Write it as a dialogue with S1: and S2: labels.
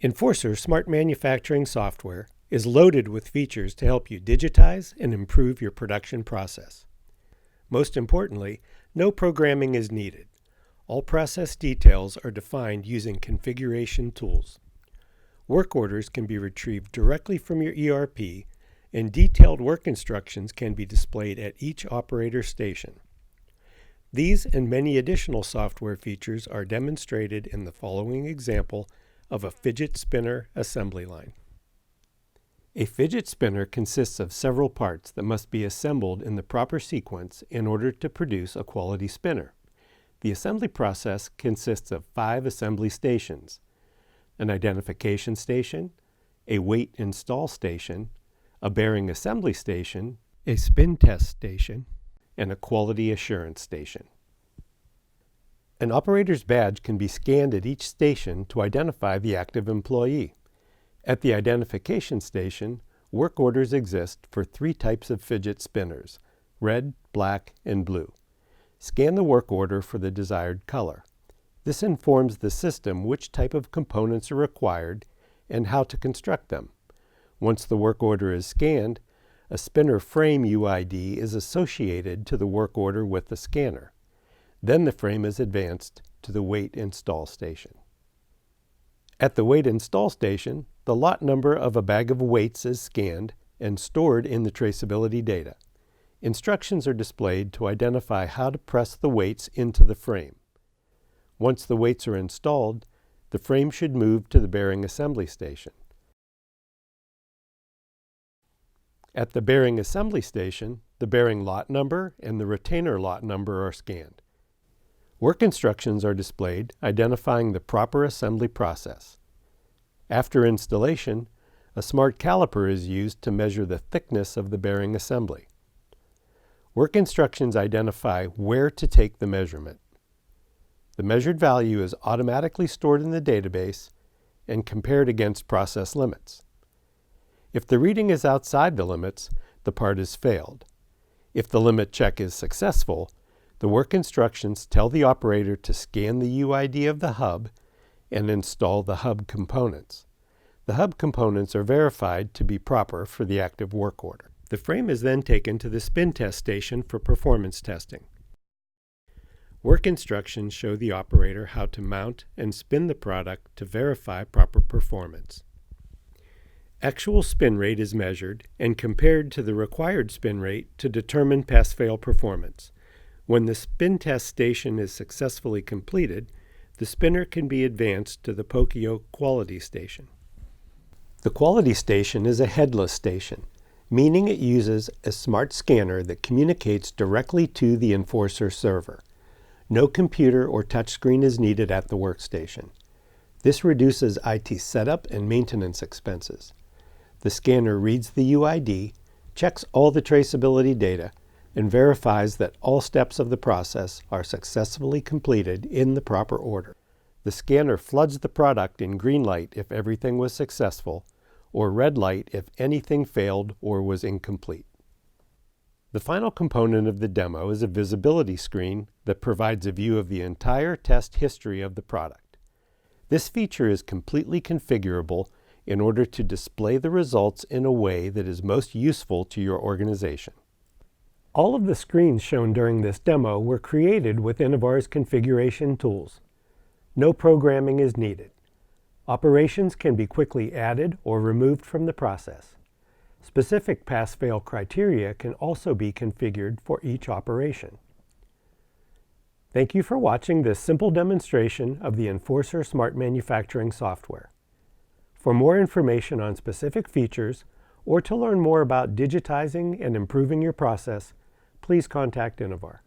S1: Enforcer Smart Manufacturing software is loaded with features to help you digitize and improve your production process. Most importantly, no programming is needed. All process details are defined using configuration tools. Work orders can be retrieved directly from your ERP, and detailed work instructions can be displayed at each operator station. These and many additional software features are demonstrated in the following example of a fidget spinner assembly line. A fidget spinner consists of several parts that must be assembled in the proper sequence in order to produce a quality spinner. The assembly process consists of 5 assembly stations: an identification station, a weight install station, a bearing assembly station, a spin test station, and a quality assurance station. An operator's badge can be scanned at each station to identify the active employee. At the identification station, work orders exist for 3 types of fidget spinners: red, black, and blue. Scan the work order for the desired color. This informs the system which type of components are required and how to construct them. Once the work order is scanned, a spinner frame UID is associated to the work order with the scanner. Then the frame is advanced to the weight install station. At the weight install station, the lot number of a bag of weights is scanned and stored in the traceability data. Instructions are displayed to identify how to press the weights into the frame. Once the weights are installed, the frame should move to the bearing assembly station. At the bearing assembly station, the bearing lot number and the retainer lot number are scanned. Work instructions are displayed identifying the proper assembly process. After installation, a smart caliper is used to measure the thickness of the bearing assembly. Work instructions identify where to take the measurement. The measured value is automatically stored in the database and compared against process limits. If the reading is outside the limits, the part has failed. If the limit check is successful, the work instructions tell the operator to scan the UID of the hub and install the hub components. The hub components are verified to be proper for the active work order. The frame is then taken to the spin test station for performance testing. Work instructions show the operator how to mount and spin the product to verify proper performance. Actual spin rate is measured and compared to the required spin rate to determine pass-fail performance. When the spin test station is successfully completed, the spinner can be advanced to the Pokio quality station. The quality station is a headless station, meaning it uses a smart scanner that communicates directly to the Enforcer server. No computer or touchscreen is needed at the workstation. This reduces IT setup and maintenance expenses. The scanner reads the UID, checks all the traceability data, and verifies that all steps of the process are successfully completed in the proper order. The scanner floods the product in green light if everything was successful, or red light if anything failed or was incomplete. The final component of the demo is a visibility screen that provides a view of the entire test history of the product. This feature is completely configurable in order to display the results in a way that is most useful to your organization. All of the screens shown during this demo were created with Innovar's configuration tools. No programming is needed. Operations can be quickly added or removed from the process. Specific pass-fail criteria can also be configured for each operation. Thank you for watching this simple demonstration of the Enforcer Smart Manufacturing software. For more information on specific features or to learn more about digitizing and improving your process, please contact Innovar.